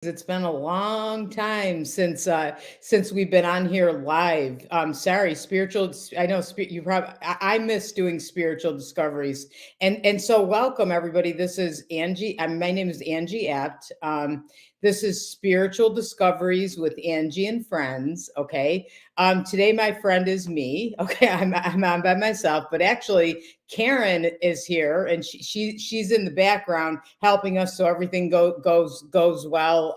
It's been a long time since we've been on here live. Sorry, spiritual. I know you probably. I miss doing spiritual discoveries, and so welcome everybody. This is Angie. My name is Angie Abt. This is spiritual discoveries with Angie and friends. Okay. Today my friend is me. Okay, I'm on by myself, but actually Karen is here, and she's in the background helping us so everything goes well.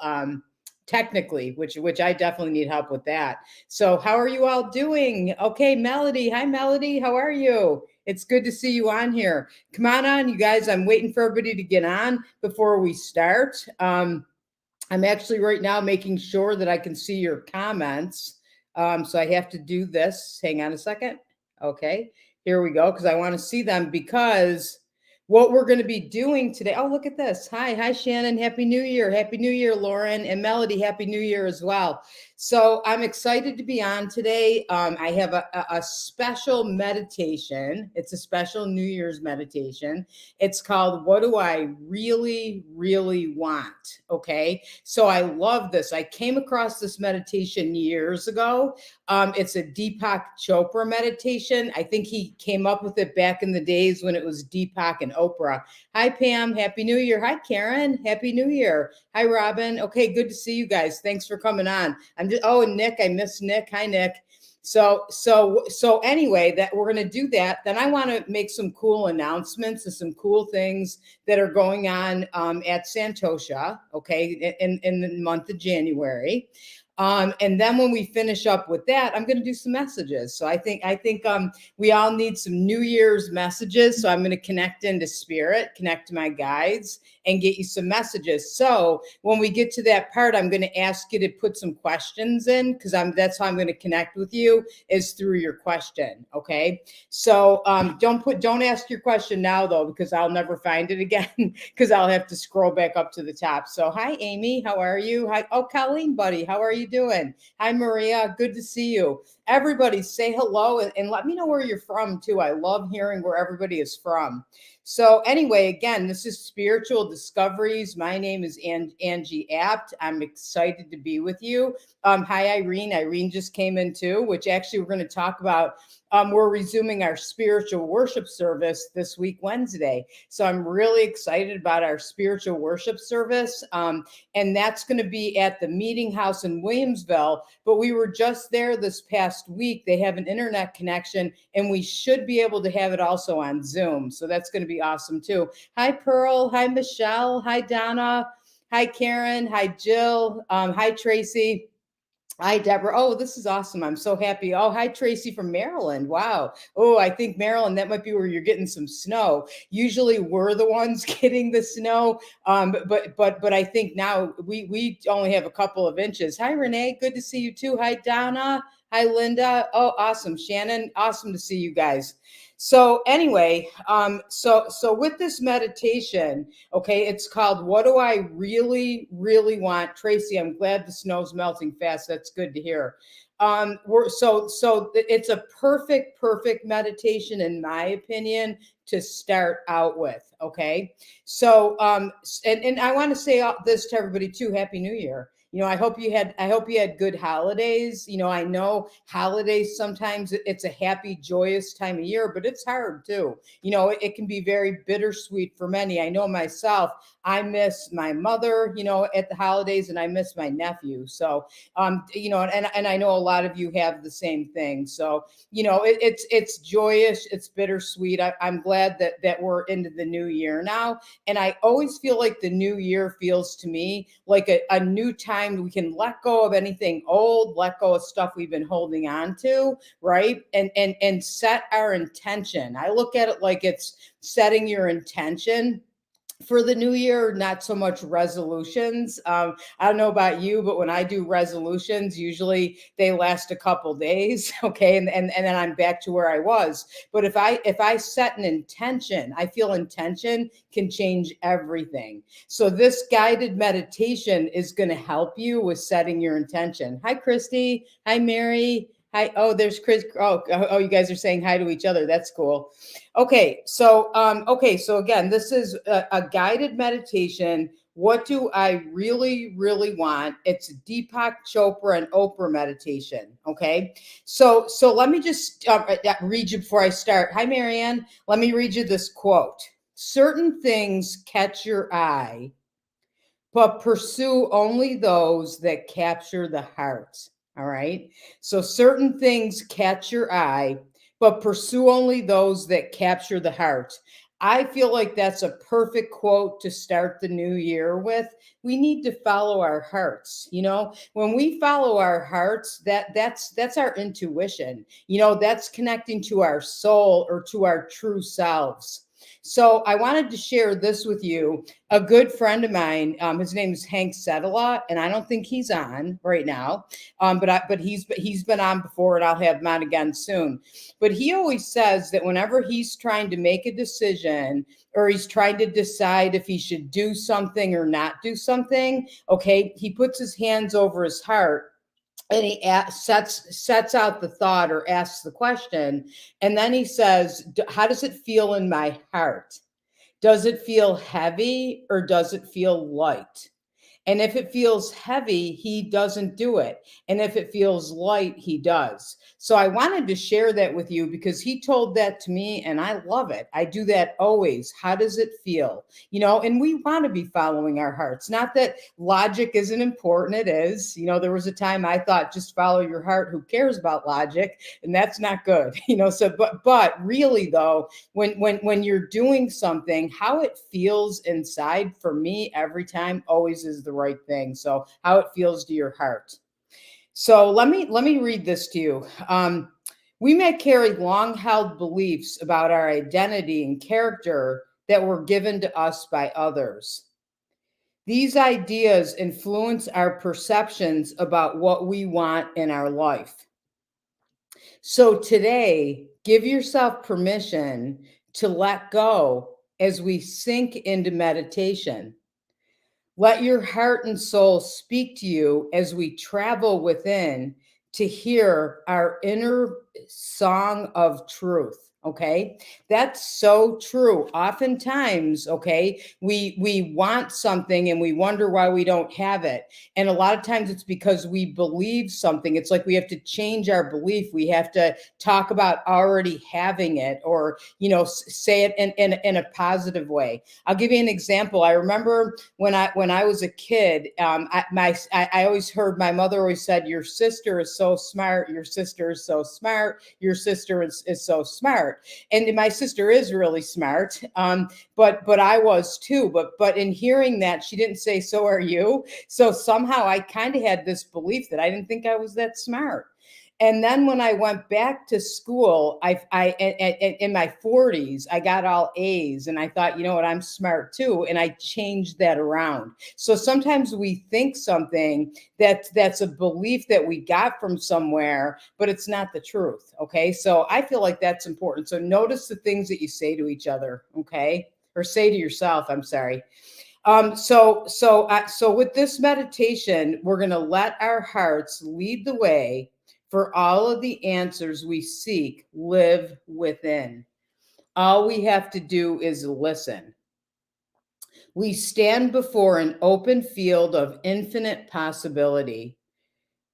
Technically, which I definitely need help with that. So how are you all doing? Okay, Melody. Hi, Melody. How are you? It's good to see you on here. Come on, you guys. I'm waiting for everybody to get on before we start. I'm actually right now making sure that I can see your comments. So I have to do this. Hang on a second. Okay, here we go. Because I want to see them because what we're going to be doing today. Oh, look at this. Hi, Shannon. Happy New Year. Happy New Year, Lauren and Melody. Happy New Year as well. So I'm excited to be on today. I have a special meditation. It's a special New Year's meditation. It's called What Do I Really, Really Want? Okay. So I love this. I came across this meditation years ago. It's a Deepak Chopra meditation. I think he came up with it back in the days when it was Deepak and Oprah. Hi, Pam. Happy New Year. Hi, Karen. Happy New Year. Hi, Robin. Okay, good to see you guys. Thanks for coming on. And Nick. I miss Nick. Hi, Nick. So anyway, that we're going to do that. Then I want to make some cool announcements of some cool things that are going on at Santosha, okay, in the month of January. And then when we finish up with that, I'm going to do some messages. So I think we all need some New Year's messages. So I'm going to connect into spirit, connect to my guides, and get you some messages. So when we get to that part, I'm going to ask you to put some questions in because that's how I'm going to connect with you is through your question. Okay. So don't ask your question now though, because I'll never find it again because I'll have to scroll back up to the top. So hi, Amy. How are you? Hi. Oh, Colleen, buddy. How are you doing? Hi, Maria. Good to see you. Everybody say hello and let me know where you're from too. I love hearing where everybody is from. So anyway, again, this is Spiritual Discoveries. My name is Angie Abt. I'm excited to be with you. Hi, Irene. Irene just came in too, which actually we're going to talk about. We're resuming our spiritual worship service this week, Wednesday. So I'm really excited about our spiritual worship service. And that's going to be at the Meeting House in Williamsville. But we were just there this past week. They have an internet connection, and we should be able to have it also on Zoom. So that's going to be awesome too. Hi, Pearl. Hi, Michelle. Hi, Donna. Hi, Karen. Hi, Jill. Hi, Tracy. Hi, Deborah. Oh, this is awesome. I'm so happy. Oh, hi, Tracy from Maryland. Wow. Oh, I think Maryland, that might be where you're getting some snow. Usually we're the ones getting the snow. But I think now we only have a couple of inches. Hi, Renee. Good to see you too. Hi, Donna. Hi, Linda. Oh, awesome. Shannon, awesome to see you guys. So anyway, so with this meditation, okay, it's called What Do I Really, Really Want? Tracy, I'm glad the snow's melting fast. That's good to hear. So it's a perfect meditation, in my opinion, to start out with. Okay. So and I want to say this to everybody too. Happy New Year. I hope you had good holidays. I know holidays sometimes it's a happy, joyous time of year, but it's hard too. It can be very bittersweet for many. I know myself, I miss my mother, at the holidays, and I miss my nephew. So, and I know a lot of you have the same thing. So, it's joyous, it's bittersweet. I'm glad that we're into the new year now. And I always feel like the new year feels to me like a new time. We can let go of anything old, let go of stuff we've been holding on to, right? And set our intention. I look at it like it's setting your intention for the new year, not so much resolutions. I don't know about you, but when I do resolutions, usually they last a couple days. Okay. And then I'm back to where I was. But if I set an intention, I feel intention can change everything. So this guided meditation is going to help you with setting your intention. Hi, Christy. Hi, Mary. Hi. Oh, there's Chris. Oh, you guys are saying hi to each other. That's cool. Okay. So again, this is a guided meditation What do I really, really want? It's Deepak Chopra and Oprah meditation. Okay. So let me just read you before I start. Hi, Marianne. Let me read you this quote. Certain things catch your eye, but pursue only those that capture the heart. All right. So certain things catch your eye, but pursue only those that capture the heart. I feel like that's a perfect quote to start the new year with. We need to follow our hearts. When we follow our hearts, that's our intuition. That's connecting to our soul or to our true selves. So I wanted to share this with you. A good friend of mine, his name is Hank Sedela, and I don't think he's on right now, but he's been on before, and I'll have him on again soon. But he always says that whenever he's trying to make a decision or he's trying to decide if he should do something or not do something, okay, he puts his hands over his heart and he sets out the thought or asks the question, and then he says, how does it feel in my heart? Does it feel heavy or does it feel light? And if it feels heavy, he doesn't do it. And if it feels light, he does. So I wanted to share that with you because he told that to me and I love it. I do that always. How does it feel? And we want to be following our hearts. Not that logic isn't important, it is. There was a time I thought just follow your heart, who cares about logic? And that's not good. But really though, when you're doing something, how it feels inside for me every time always is the right thing. So how it feels to your heart. So let me read this to you. We may carry long held beliefs about our identity and character that were given to us by others. These ideas influence our perceptions about what we want in our life. So today, give yourself permission to let go as we sink into meditation. Let your heart and soul speak to you as we travel within to hear our inner song of truth. Okay, that's so true. Oftentimes, okay, we want something and we wonder why we don't have it. And a lot of times it's because we believe something. It's like we have to change our belief. We have to talk about already having it, or say it in a positive way. I'll give you an example. I remember when I was a kid, I always heard my mother always said, "Your sister is so smart. Your sister is so smart. Your sister is so smart." And my sister is really smart, but I was too. But in hearing that, she didn't say, "So are you." So somehow I kind of had this belief that I didn't think I was that smart. And then when I went back to school, in my 40s, I got all A's, and I thought, you know what, I'm smart too, and I changed that around. So sometimes we think something that's a belief that we got from somewhere, but it's not the truth. Okay, so I feel like that's important. So notice the things that you say to each other. Okay, or say to yourself. I'm sorry. So with this meditation, we're going to let our hearts lead the way, for all of the answers we seek live within. All we have to do is listen. We stand before an open field of infinite possibility.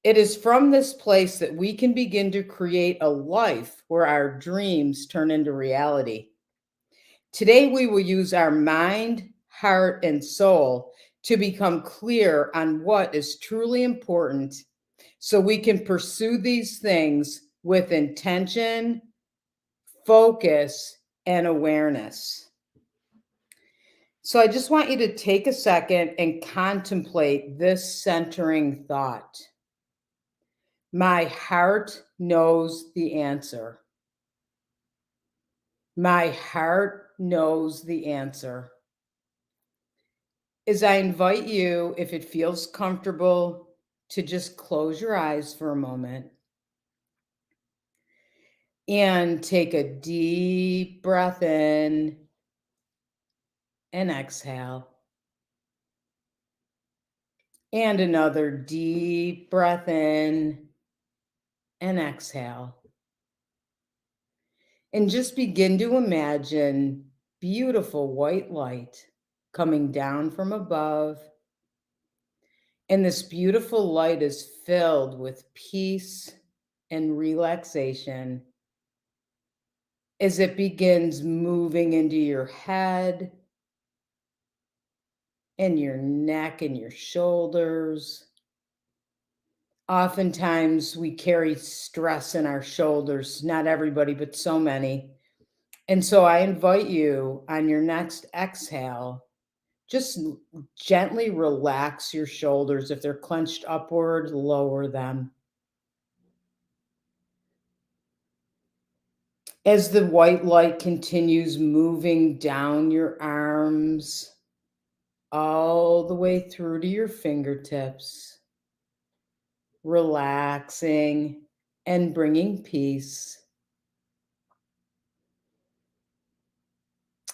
It is from this place that we can begin to create a life where our dreams turn into reality. Today, we will use our mind, heart, and soul to become clear on what is truly important so we can pursue these things with intention, focus, and awareness. So I just want you to take a second and contemplate this centering thought. My heart knows the answer. My heart knows the answer. As I invite you, if it feels comfortable, to just close your eyes for a moment and take a deep breath in and exhale. And another deep breath in and exhale. And just begin to imagine beautiful white light coming down from above. And this beautiful light is filled with peace and relaxation as it begins moving into your head and your neck and your shoulders. Oftentimes, we carry stress in our shoulders, not everybody, but so many. And so I invite you on your next exhale, just gently relax your shoulders. If they're clenched upward, lower them. As the white light continues moving down your arms, all the way through to your fingertips, relaxing and bringing peace.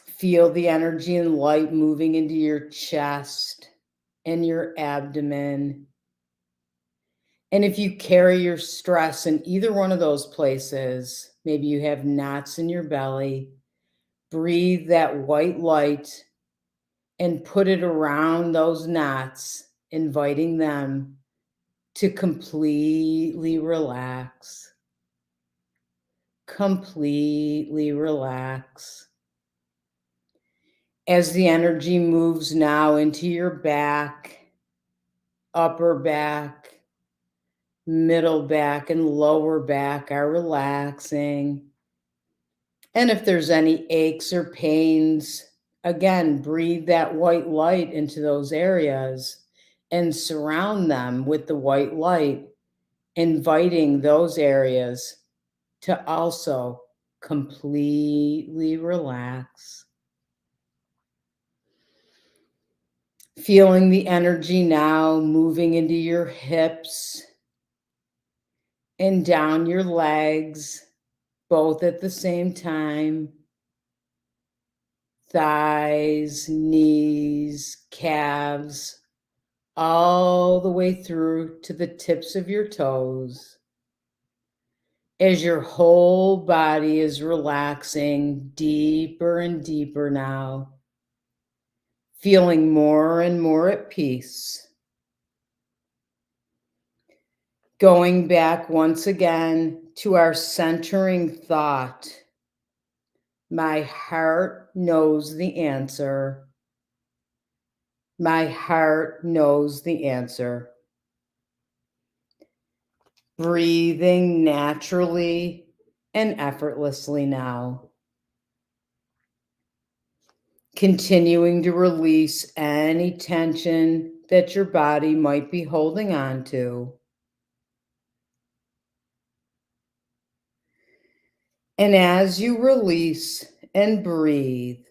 Feel the energy and light moving into your chest and your abdomen. And if you carry your stress in either one of those places, maybe you have knots in your belly, breathe that white light and put it around those knots, inviting them to completely relax. Completely relax. As the energy moves now into your back, upper back, middle back, and lower back are relaxing. And if there's any aches or pains, again, breathe that white light into those areas and surround them with the white light, inviting those areas to also completely relax. Feeling the energy now moving into your hips and down your legs, both at the same time. Thighs, knees, calves, all the way through to the tips of your toes. As your whole body is relaxing deeper and deeper now, feeling more and more at peace. Going back once again to our centering thought. My heart knows the answer. My heart knows the answer. Breathing naturally and effortlessly now. Continuing to release any tension that your body might be holding on to. And as you release and breathe,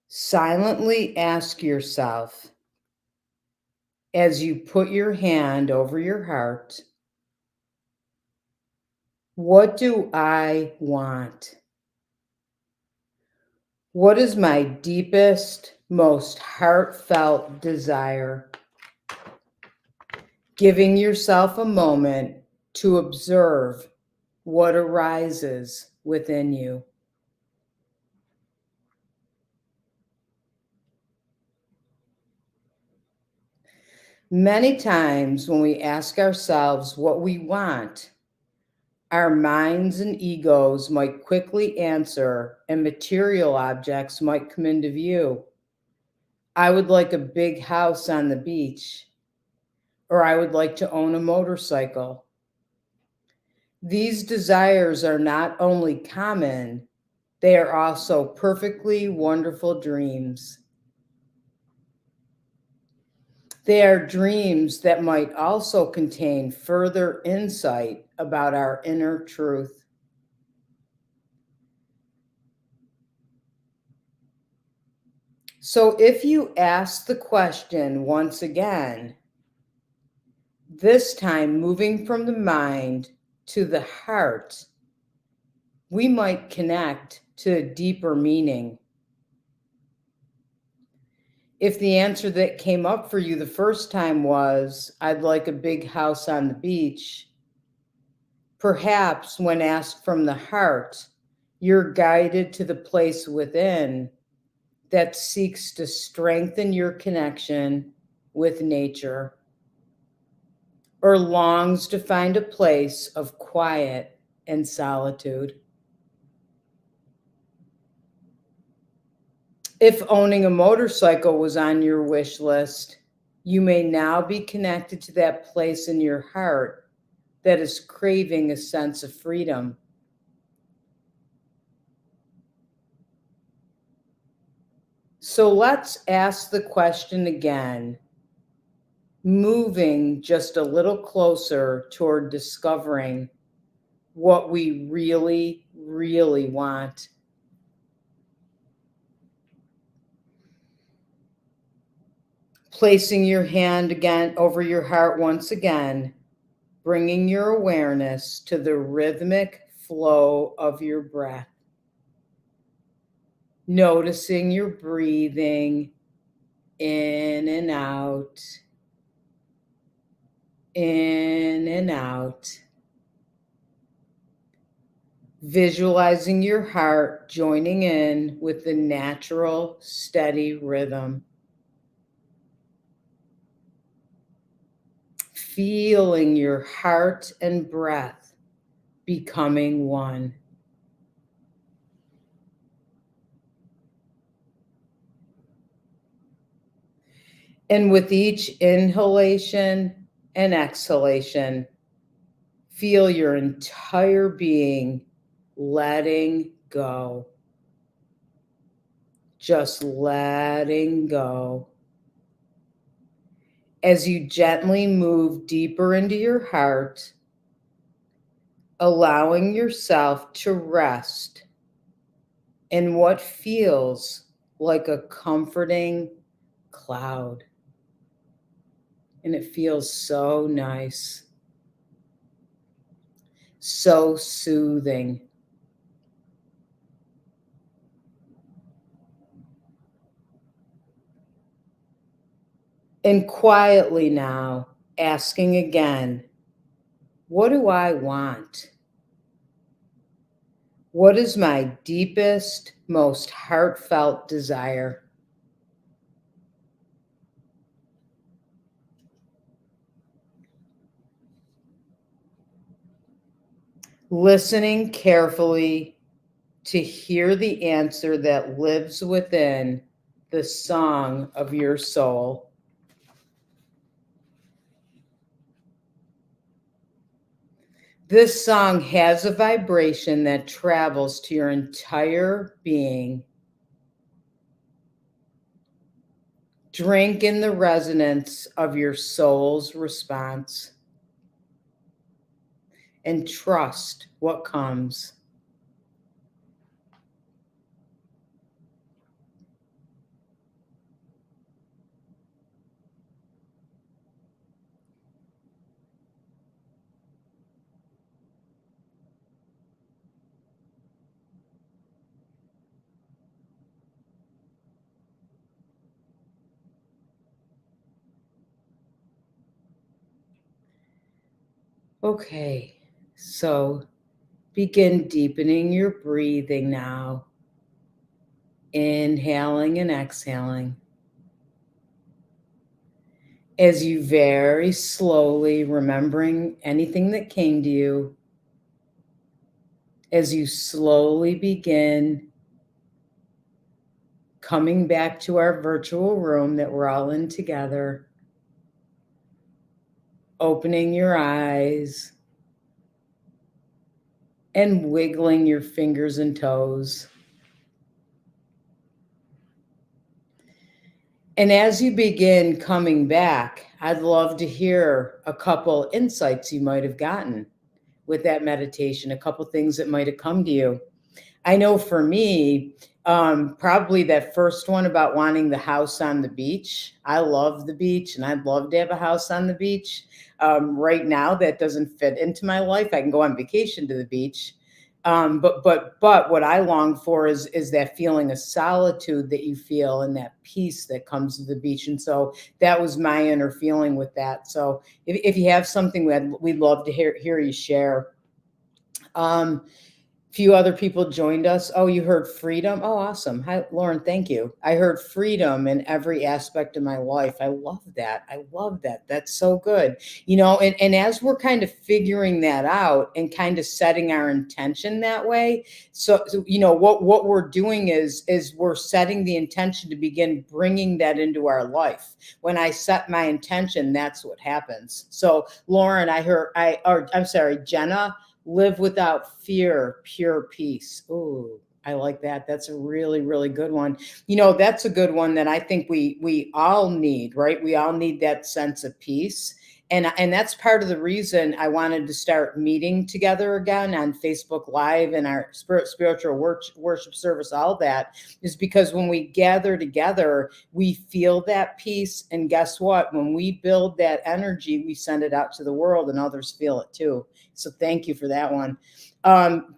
silently ask yourself, as you put your hand over your heart, what do I want? What is my deepest, most heartfelt desire? Giving yourself a moment to observe what arises within you. Many times when we ask ourselves what we want, our minds and egos might quickly answer, and material objects might come into view. I would like a big house on the beach, or I would like to own a motorcycle. These desires are not only common, they are also perfectly wonderful dreams. They are dreams that might also contain further insight about our inner truth. So if you ask the question once again, this time moving from the mind to the heart, we might connect to a deeper meaning. If the answer that came up for you the first time was, I'd like a big house on the beach, perhaps when asked from the heart, you're guided to the place within that seeks to strengthen your connection with nature or longs to find a place of quiet and solitude. If owning a motorcycle was on your wish list, you may now be connected to that place in your heart that is craving a sense of freedom. So let's ask the question again, moving just a little closer toward discovering what we really, really want. Placing your hand again over your heart once again, bringing your awareness to the rhythmic flow of your breath. Noticing your breathing in and out, in and out. Visualizing your heart joining in with the natural, steady rhythm. Feeling your heart and breath becoming one. And with each inhalation and exhalation, feel your entire being letting go. Just letting go. As you gently move deeper into your heart, allowing yourself to rest in what feels like a comforting cloud. And it feels so nice, so soothing. And quietly now, asking again, what do I want? What is my deepest, most heartfelt desire? Listening carefully to hear the answer that lives within the song of your soul. This song has a vibration that travels to your entire being. Drink in the resonance of your soul's response and trust what comes. Okay, so begin deepening your breathing now, inhaling and exhaling. As you very slowly remembering anything that came to you, as you slowly begin coming back to our virtual room that we're all in together, opening your eyes and wiggling your fingers and toes. And as you begin coming back, I'd love to hear a couple insights you might have gotten with that meditation, a couple things that might have come to you. I know for me, probably that first one about wanting the house on the beach. I love the beach and I'd love to have a house on the beach. Right now, that doesn't fit into my life. I can go on vacation to the beach. But what I long for is that feeling of solitude that you feel and that peace that comes to the beach. And so that was my inner feeling with that. So if you have something, we'd love to hear you share. Few other people joined us. Oh, you heard freedom? Oh, awesome. Hi, Lauren, thank you. I heard freedom in every aspect of my life. I love that. I love that. That's so good. And as we're kind of figuring that out and kind of setting our intention that way, what we're doing is we're setting the intention to begin bringing that into our life. When I set my intention, that's what happens. So, Lauren, I'm sorry, Jenna, live without fear, pure peace. Ooh, I like that. That's a really, really good one. That's a good one that I think we all need, right? We all need that sense of peace. And that's part of the reason I wanted to start meeting together again on Facebook Live and our spiritual worship service, all that is because when we gather together, we feel that peace. And guess what? When we build that energy, we send it out to the world and others feel it too. So thank you for that one.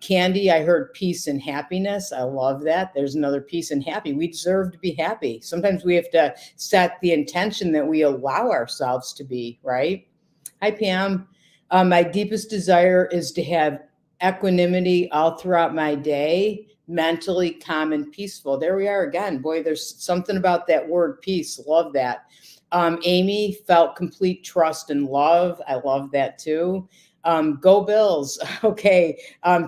Candy, I heard peace and happiness. I love that. There's another peace and happy. We deserve to be happy. Sometimes we have to set the intention that we allow ourselves to be, right? Hi, Pam. My deepest desire is to have equanimity all throughout my day, mentally calm and peaceful. There we are again. Boy, there's something about that word peace. Love that. Amy felt complete trust and love. I love that too. Go Bills. Okay.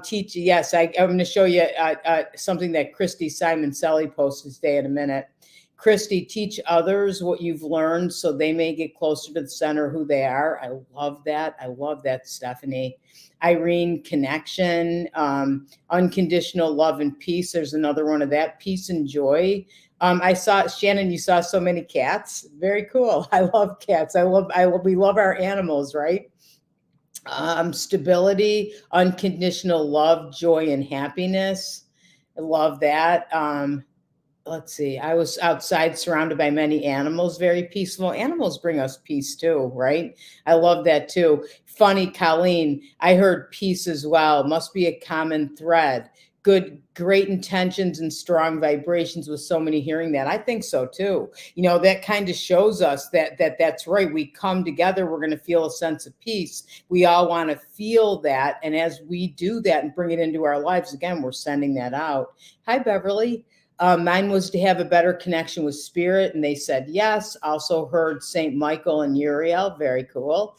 Teach. Yes, I'm going to show you something that Christy Simon Selly posted today in a minute. Christy, teach others what you've learned so they may get closer to the center of who they are. I love that. I love that, Stephanie. Irene, connection, unconditional love and peace. There's another one of that. Peace and joy. I saw Shannon. You saw so many cats. Very cool. I love cats. We love our animals, right? Stability, unconditional love, joy, and happiness. I love that. Let's see. I was outside surrounded by many animals, very peaceful. Animals bring us peace too, right? I love that too. Funny, Colleen, I heard peace as well. Must be a common thread. Good, great intentions and strong vibrations with so many hearing that. I think so too. That kind of shows us that's right. We come together, we're going to feel a sense of peace. We all want to feel that. And as we do that and bring it into our lives, again, we're sending that out. Hi, Beverly. Mine was to have a better connection with spirit, and they said yes. Also heard Saint Michael and Uriel. Very cool.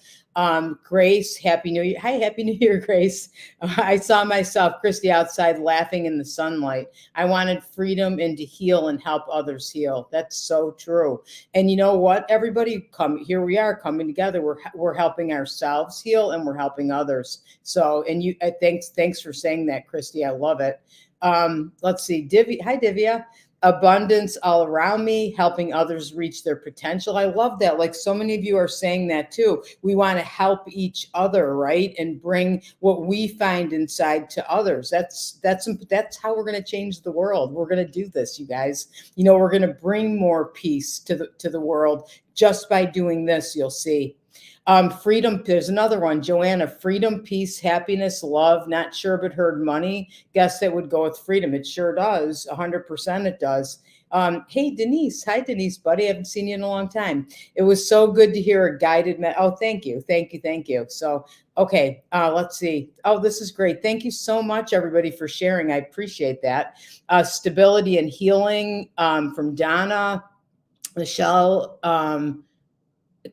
Grace, Happy New Year. Hi, Happy New Year, Grace. I saw myself, Christy, outside laughing in the sunlight. I wanted freedom and to heal and help others heal. That's so true. And you know what? Everybody here we are coming together. We're helping ourselves heal and we're helping others. So, and thanks for saying that, Christy. I love it. Let's see. Hi, Divya. Abundance all around me, helping others reach their potential. I love that. Like so many of you are saying that too. We want to help each other, right? And bring what we find inside to others. That's how we're going to change the world. We're going to do this, you guys. We're going to bring more peace to the world just by doing this. You'll see. Freedom, there's another one. Joanna, freedom, peace, happiness, love, not sure but heard money. Guess that would go with freedom. It sure does. 100% it does. Hey, Denise. Hi, Denise, buddy. I haven't seen you in a long time. It was so good to hear a guided oh, thank you. Thank you. Thank you. So, okay, let's see. Oh, this is great. Thank you so much, everybody, for sharing. I appreciate that. Stability and healing from Donna, Michelle,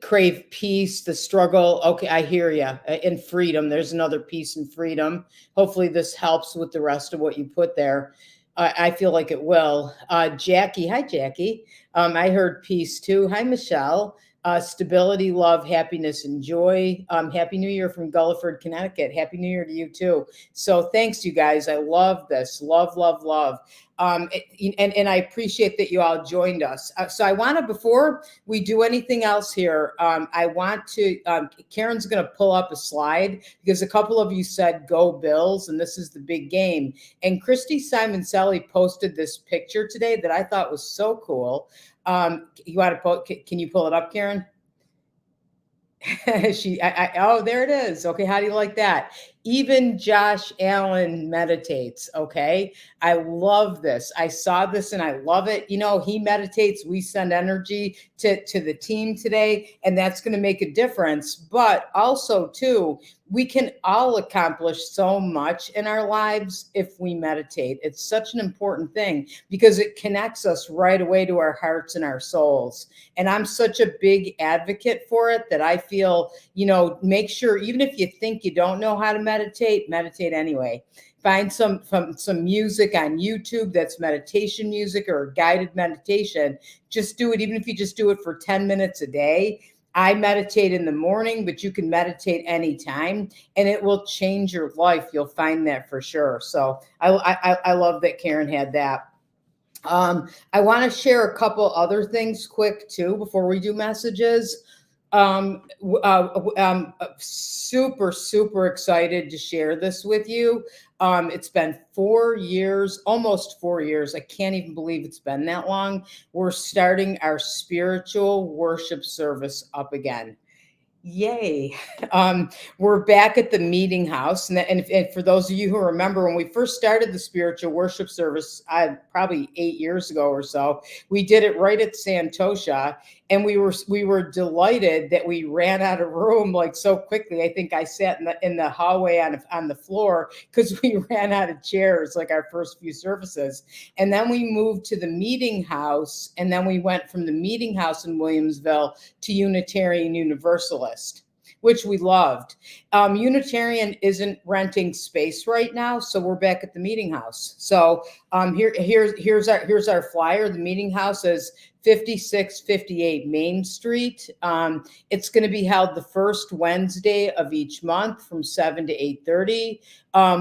crave peace, the struggle. Okay, I hear you. And freedom. There's another peace and freedom. Hopefully this helps with the rest of what you put there. I feel like it will. Jackie. Hi, Jackie. I heard peace too. Hi, Michelle. Stability, love, happiness, and joy. Happy New Year from Gulliford, Connecticut. Happy New Year to you too. So thanks, you guys. I love this. Love, love, love. And I appreciate that you all joined us. So I want to, before we do anything else here, I want to, Karen's going to pull up a slide because a couple of you said go Bills, and this is the big game. And Christy Simon Selly posted this picture today that I thought was so cool. You want to can you pull it up, Karen? Oh, there it is. Okay. How do you like that? Even Josh Allen meditates. Okay. I love this. I saw this and I love it. He meditates. We send energy to the team today, and that's going to make a difference. But also, too, we can all accomplish so much in our lives if we meditate. It's such an important thing because it connects us right away to our hearts and our souls. And I'm such a big advocate for it that I feel, make sure, even if you think you don't know how to meditate, meditate anyway. Find some music on YouTube that's meditation music or guided meditation. Just do it, even if you just do it for 10 minutes a day. I meditate in the morning, but you can meditate anytime, and it will change your life. You'll find that for sure. So I love that Karen had that. I want to share a couple other things quick too before we do messages. Super, super excited to share this with you. It's been 4 years, almost 4 years. I can't even believe it's been that long. We're starting our spiritual worship service up again. Yay. We're back at the meeting house. And for those of you who remember, when we first started the spiritual worship service, probably 8 years ago or so, we did it right at Santosha. And we were delighted that we ran out of room like so quickly. I think I sat in the hallway on the floor because we ran out of chairs like our first few services. And then we moved to the meeting house, and then we went from the meeting house in Williamsville to Unitarian Universalist, which we loved. Unitarian isn't renting space right now, so we're back at the meeting house. So here's our flyer. The meeting house is 5658 Main Street. It's going to be held the first Wednesday of each month from 7 to 8:30.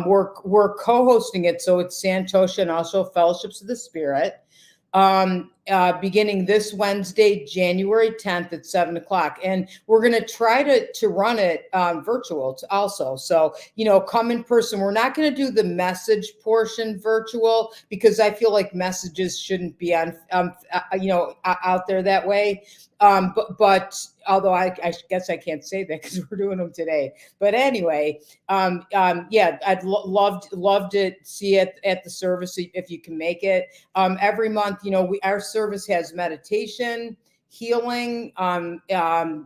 We're co-hosting it, so it's Santosha and also Fellowships of the Spirit. Beginning this Wednesday, January 10th at 7 o'clock. And we're going to try to run it virtual also. So, come in person. We're not going to do the message portion virtual because I feel like messages shouldn't be on, out there that way. But although I guess I can't say that because we're doing them today. But anyway, yeah, I'd love to see it at the service if you can make it. Every month, our service has meditation, healing.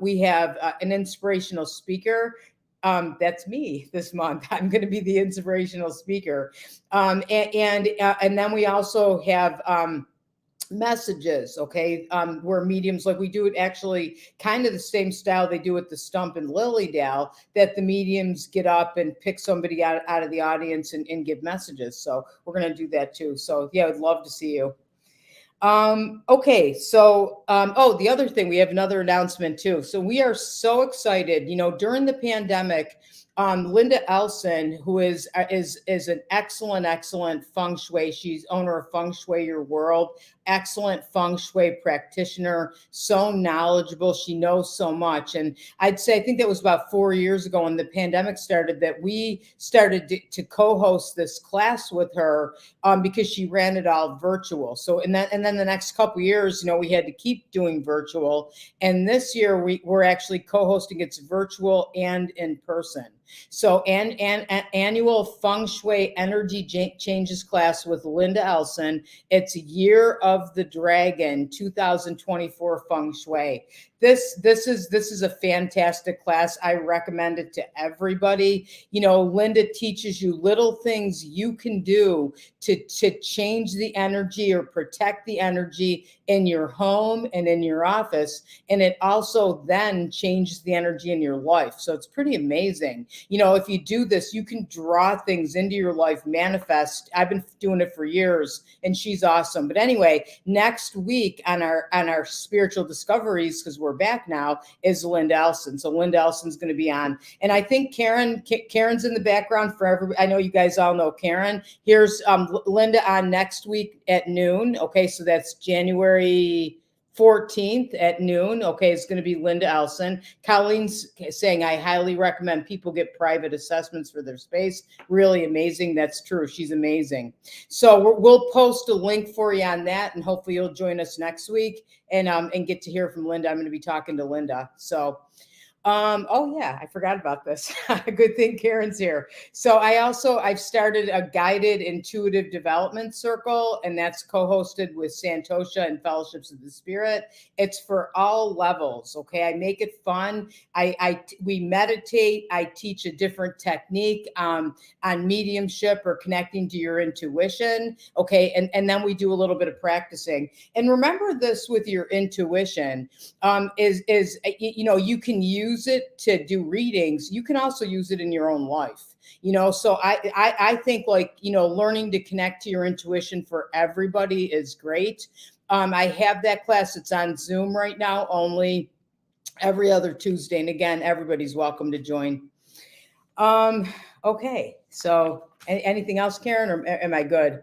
We have an inspirational speaker. That's me this month. I'm going to be the inspirational speaker. And then we also have messages, okay, where mediums, like we do it actually kind of the same style they do at the Stump in Lilydale, that the mediums get up and pick somebody out of the audience and give messages. So we're going to do that too. So yeah, I'd love to see you. Okay, so the other thing, we have another announcement too. So we are so excited. During the pandemic, Linda Elson, who is an excellent feng shui. She's owner of Feng Shui Your World, excellent feng shui practitioner, so knowledgeable. She knows so much. And I think that was about 4 years ago when the pandemic started that we started to co-host this class with her because she ran it all virtual. So, and then the next couple of years, we had to keep doing virtual. And this year we're actually co-hosting. It's virtual and in person. So and annual feng shui energy changes class with Linda Elson. It's Year of the Dragon 2024 feng shui. This is a fantastic class. I recommend it to everybody. Linda teaches you little things you can do to change the energy or protect the energy in your home and in your office. And it also then changes the energy in your life. So it's pretty amazing. If you do this, you can draw things into your life, manifest. I've been doing it for years, and she's awesome. But anyway, next week on our spiritual discoveries, because we're back now, is Linda Elson. So Linda Elson's going to be on. And I think Karen's in the background for everybody. I know you guys all know Karen. Here's Linda on next week at noon. Okay, so that's January 14th at noon. Okay, it's going to be Linda Elson. Colleen's saying, I highly recommend people get private assessments for their space. Really amazing. That's true. She's amazing. So we'll post a link for you on that, and hopefully you'll join us next week and get to hear from Linda. I'm going to be talking to Linda. So, Oh yeah, I forgot about this. Good thing Karen's here. So I've started a guided intuitive development circle, and that's co-hosted with Santosha and Fellowships of the Spirit. It's for all levels. Okay. I make it fun. We meditate. I teach a different technique on mediumship or connecting to your intuition. Okay. And then we do a little bit of practicing. And remember this with your intuition is you can use it to do readings. You can also use it in your own life. So I think, like, learning to connect to your intuition for everybody is great. I have that class. It's on Zoom right now, only every other Tuesday. And again, everybody's welcome to join. Okay. So anything else, Karen, or am I good?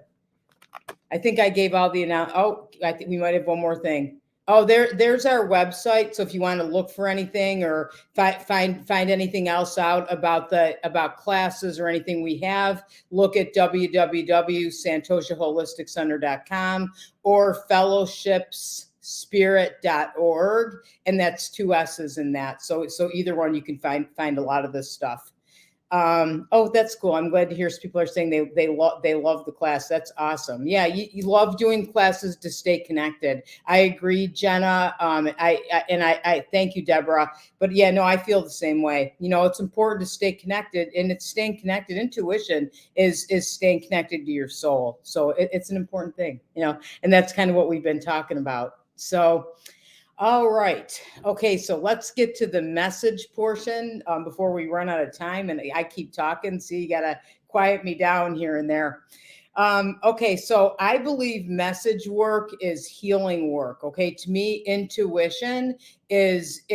I think I gave all the I think we might have one more thing. Oh, there's our website. So if you want to look for anything or find anything else out about classes or anything we have, look at www.santoshaholisticcenter.com or fellowshipsspirit.org, and that's 2 S's in that. So either one, you can find a lot of this stuff. Oh, that's cool. I'm glad to hear people are saying they love the class. That's awesome. Yeah, you love doing classes to stay connected. I agree, Jenna. I thank you, Deborah. But yeah, no, I feel the same way. It's important to stay connected, and it's staying connected. Intuition is staying connected to your soul. So it's an important thing, and that's kind of what we've been talking about. So. All right. Okay. So let's get to the message portion before we run out of time. And I keep talking. So you got to quiet me down here and there. Okay. So I believe message work is healing work. Okay. To me, intuition is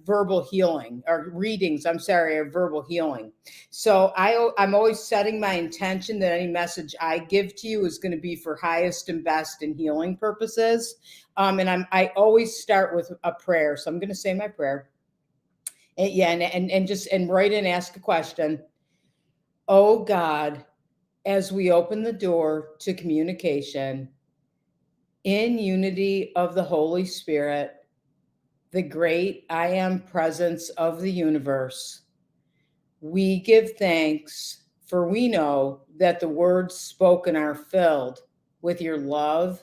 verbal healing, or readings. I'm sorry, or verbal healing. So I'm always setting my intention that any message I give to you is going to be for highest and best in healing purposes. And I always start with a prayer. So I'm going to say my prayer. And yeah, and write and ask a question. Oh God, as we open the door to communication, in unity of the Holy Spirit, the great I am presence of the universe, we give thanks, for we know that the words spoken are filled with your love,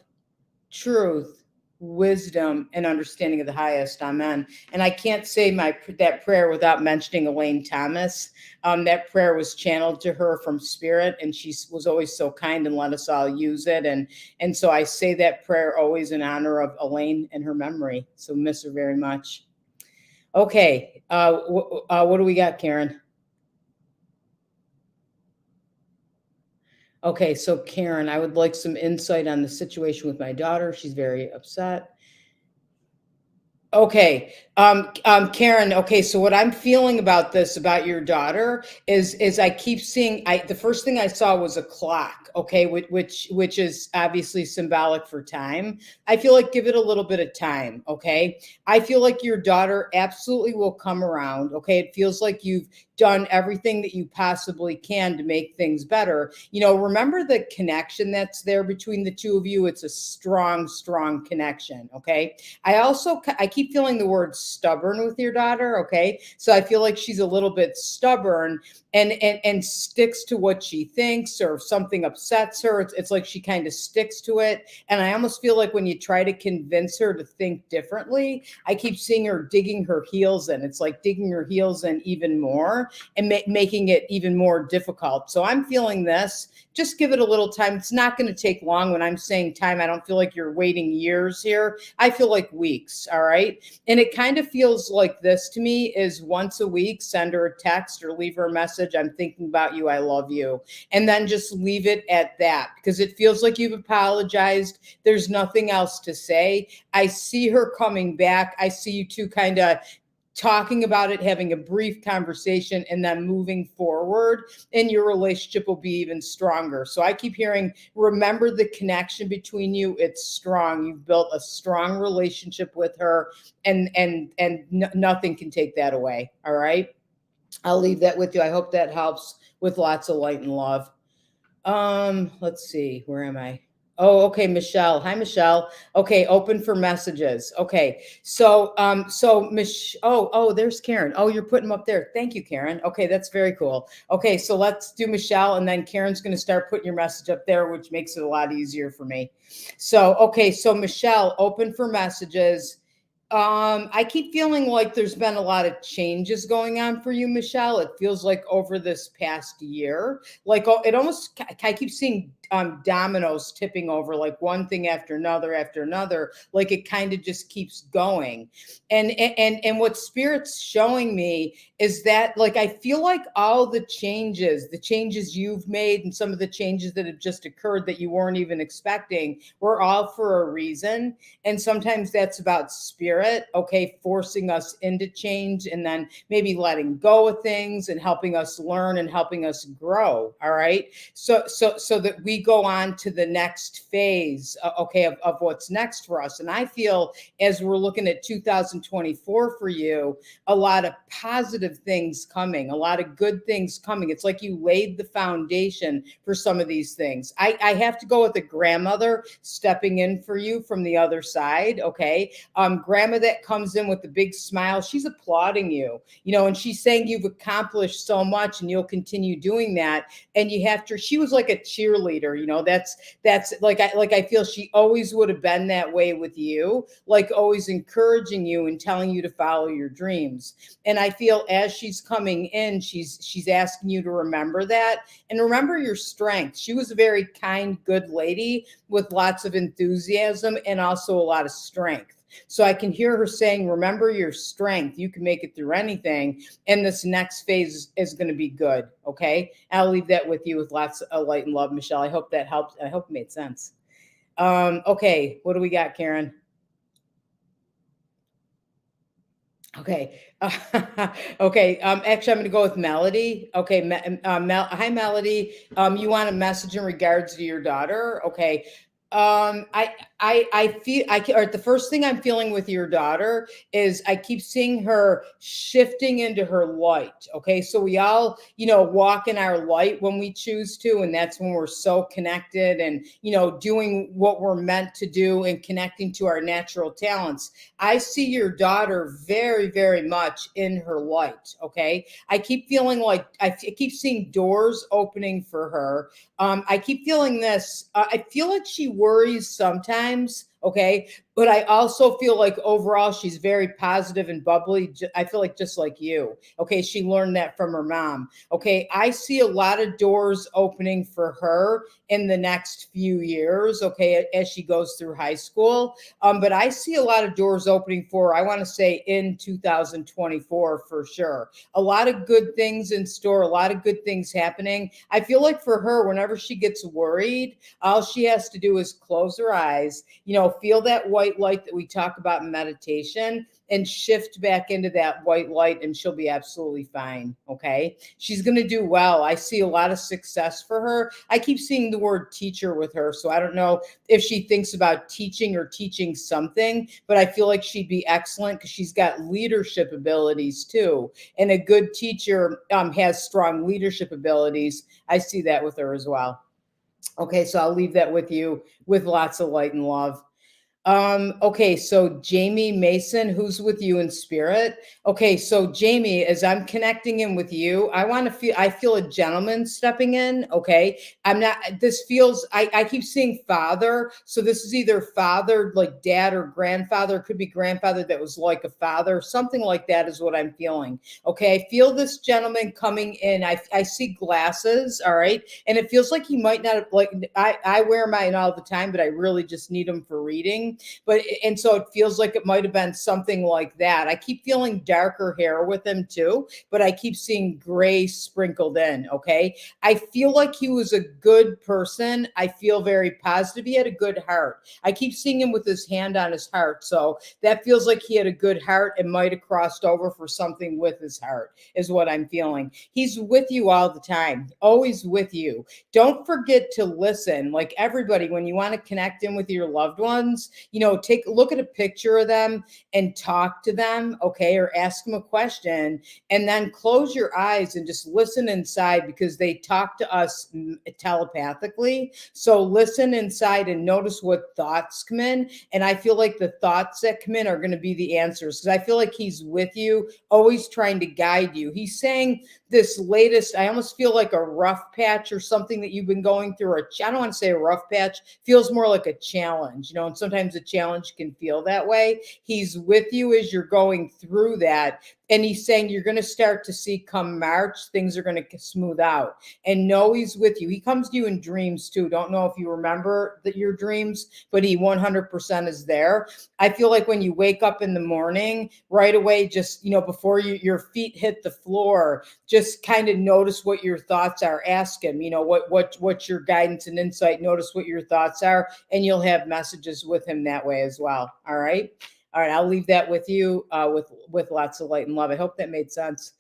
truth, wisdom, and understanding of the highest. Amen. And I can't say that prayer without mentioning Elaine Thomas. That prayer was channeled to her from Spirit, and she was always so kind and let us all use it. And so I say that prayer always in honor of Elaine and her memory. So miss her very much. Okay. What do we got, Karen? Okay, so Karen, I would like some insight on the situation with my daughter. She's very upset. Okay. Karen, okay, so what I'm feeling about this, about your daughter, is I keep seeing, the first thing I saw was a clock, okay, which is obviously symbolic for time. I feel like give it a little bit of time, okay? I feel like your daughter absolutely will come around, okay? It feels like you've done everything that you possibly can to make things better. Remember the connection that's there between the two of you. It's a strong, strong connection, okay? I keep feeling the word stubborn with your daughter. Okay. So I feel like she's a little bit stubborn and sticks to what she thinks, or if something upsets her, it's like she kind of sticks to it. And I almost feel like when you try to convince her to think differently, I keep seeing her digging her heels in. It's like digging her heels in even more and making it even more difficult. So I'm feeling this. Just give it a little time. It's not going to take long. When I'm saying time, I don't feel like you're waiting years here. I feel like weeks. All right. And it kind of feels like this to me is once a week, send her a text or leave her a message. I'm thinking about you. I love you. And then just leave it at that, because it feels like you've apologized. There's nothing else to say. I see her coming back. I see you two kind of talking about it, having a brief conversation, and then moving forward, and your relationship will be even stronger. So I keep hearing, remember the connection between you. It's strong. You've built a strong relationship with her, and nothing can take that away. All right. I'll leave that with you. I hope that helps with lots of light and love. Let's see. Where am I? Oh, okay, Michelle. Hi, Michelle. Okay, open for messages. Okay, so there's Karen. Oh, you're putting them up there. Thank you, Karen. Okay, that's very cool. Okay, so let's do Michelle, and then Karen's going to start putting your message up there, which makes it a lot easier for me. So, okay, so Michelle, open for messages. I keep feeling like there's been a lot of changes going on for you, Michelle. It feels like over this past year, like it almost, I keep seeing dominoes tipping over, like one thing after another, like it kind of just keeps going. And what spirit's showing me is that, like, I feel like all the changes you've made, and some of the changes that have just occurred that you weren't even expecting, were all for a reason. And sometimes that's about spirit, okay, forcing us into change, and then maybe letting go of things and helping us learn and helping us grow. All right. So that we go on to the next phase, okay, of what's next for us. And I feel, as we're looking at 2024 for you, a lot of positive things coming, a lot of good things coming. It's like you laid the foundation for some of these things. I have to go with a grandmother stepping in for you from the other side. Okay. Grandma that comes in with the big smile, she's applauding you, and she's saying you've accomplished so much and you'll continue doing that. And you have to, she was like a cheerleader, that's like I feel she always would have been that way with you, like always encouraging you and telling you to follow your dreams. And I feel as she's coming in, she's asking you to remember that and remember your strength. She was a very kind, good lady with lots of enthusiasm and also a lot of strength. So I can hear her saying, remember your strength. You can make it through anything. And this next phase is going to be good. Okay. I'll leave that with you with lots of light and love, Michelle. I hope that helped. I hope it made sense. Okay. What do we got, Karen? Okay. Okay. Actually, I'm going to go with Melody. Okay. Hi, Melody. You want a message in regards to your daughter? Okay. I feel or the first thing I'm feeling with your daughter is I keep seeing her shifting into her light. Okay. So we all, walk in our light when we choose to. And that's when we're so connected and, doing what we're meant to do and connecting to our natural talents. I see your daughter very, very much in her light. Okay. I keep feeling like I keep seeing doors opening for her. I keep feeling this. I feel like she worries sometimes. Okay. But I also feel like overall she's very positive and bubbly. I feel like just like you. Okay. She learned that from her mom. Okay. I see a lot of doors opening for her in the next few years. Okay. As she goes through high school. But I see a lot of doors opening for her, I want to say in 2024 for sure. A lot of good things in store, a lot of good things happening. I feel like for her, whenever she gets worried, all she has to do is close her eyes, feel that white light that we talk about in meditation and shift back into that white light, and she'll be absolutely fine. Okay. She's going to do well. I see a lot of success for her. I keep seeing the word teacher with her. So I don't know if she thinks about teaching or teaching something, but I feel like she'd be excellent because she's got leadership abilities too. And a good teacher has strong leadership abilities. I see that with her as well. Okay, so I'll leave that with you with lots of light and love. Okay, so Jamie Mason, who's with you in spirit? Okay, so Jamie, as I'm connecting in with you, I feel a gentleman stepping in. Okay. This feels, I keep seeing father. So this is either father, like dad or grandfather. It could be grandfather that was like a father. Something like that is what I'm feeling. Okay. I feel this gentleman coming in. I see glasses. All right. And it feels like he might not have, like, I wear mine all the time, but I really just need them for reading. And so it feels like it might have been something like that. I keep feeling darker hair with him too, but I keep seeing gray sprinkled in. Okay. I feel like he was a good person. I feel very positive. He had a good heart. I keep seeing him with his hand on his heart. So that feels like he had a good heart and might have crossed over for something with his heart, is what I'm feeling. He's with you all the time, always with you. Don't forget to listen. Like everybody, when you want to connect in with your loved ones, take look at a picture of them and talk to them, okay, or ask them a question, and then close your eyes and just listen inside, because they talk to us telepathically. So listen inside and notice what thoughts come in. And I feel like the thoughts that come in are going to be the answers, because I feel like he's with you, always trying to guide you. He's saying this latest, I almost feel like a rough patch or something that you've been going through. I don't want to say a rough patch, feels more like a challenge, and sometimes a challenge can feel that way. He's with you as you're going through that. And he's saying you're going to start to see come March, things are going to smooth out. And know he's with you. He comes to you in dreams too. Don't know if you remember that your dreams, but he 100% is there. I feel like when you wake up in the morning, right away, just, before your feet hit the floor, just kind of notice what your thoughts are. Ask him, what's your guidance and insight. Notice what your thoughts are, and you'll have messages with him that way as well. All right. All right, I'll leave that with you, with lots of light and love. I hope that made sense.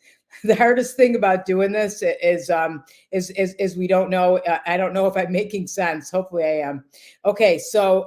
The hardest thing about doing this is we don't know. I don't know if I'm making sense. Hopefully, I am. Okay, so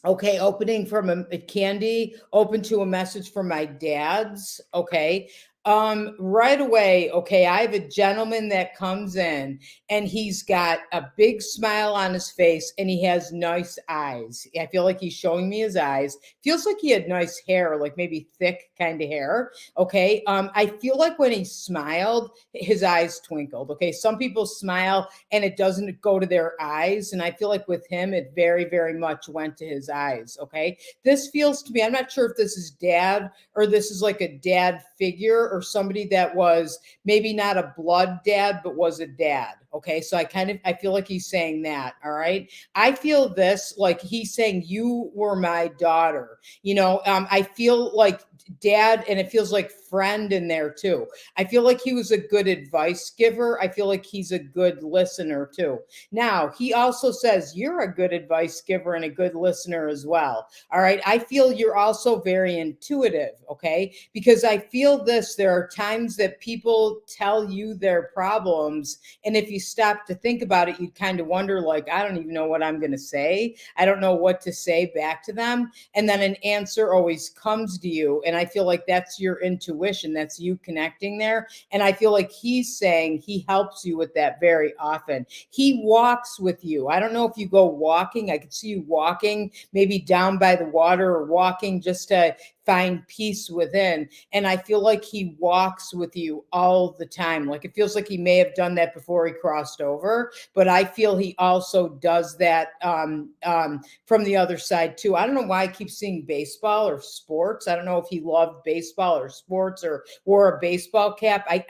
okay, opening from a candy, open to a message from my dad's. Okay. Right away, okay, I have a gentleman that comes in, and he's got a big smile on his face, and he has nice eyes. I feel like he's showing me his eyes. Feels like he had nice hair, like maybe thick kind of hair. Okay. I feel like when he smiled, his eyes twinkled. Okay. Some people smile and it doesn't go to their eyes. And I feel like with him, it very, very much went to his eyes. Okay. This feels to me, I'm not sure if this is dad or this is like a dad figure or somebody that was maybe not a blood dad, but was a dad. Okay. So I feel like he's saying that. All right. I feel this like he's saying, you were my daughter. I feel like dad, and it feels like friend in there too. I feel like he was a good advice giver. I feel like he's a good listener too. Now, he also says you're a good advice giver and a good listener as well. All right. I feel you're also very intuitive. Okay. Because I feel this, there are times that people tell you their problems. And if you stop to think about it, you kind of wonder, like, I don't even know what I'm going to say. I don't know what to say back to them. And then an answer always comes to you. And I feel like that's your intuition. That's you connecting there. And I feel like he's saying he helps you with that very often. He walks with you. I don't know if you go walking. I could see you walking, maybe down by the water, or walking just to find peace within. And I feel like he walks with you all the time. Like it feels like he may have done that before he crossed over, but I feel he also does that from the other side too. I don't know why I keep seeing baseball or sports. I don't know if he loved baseball or sports or wore a baseball cap. I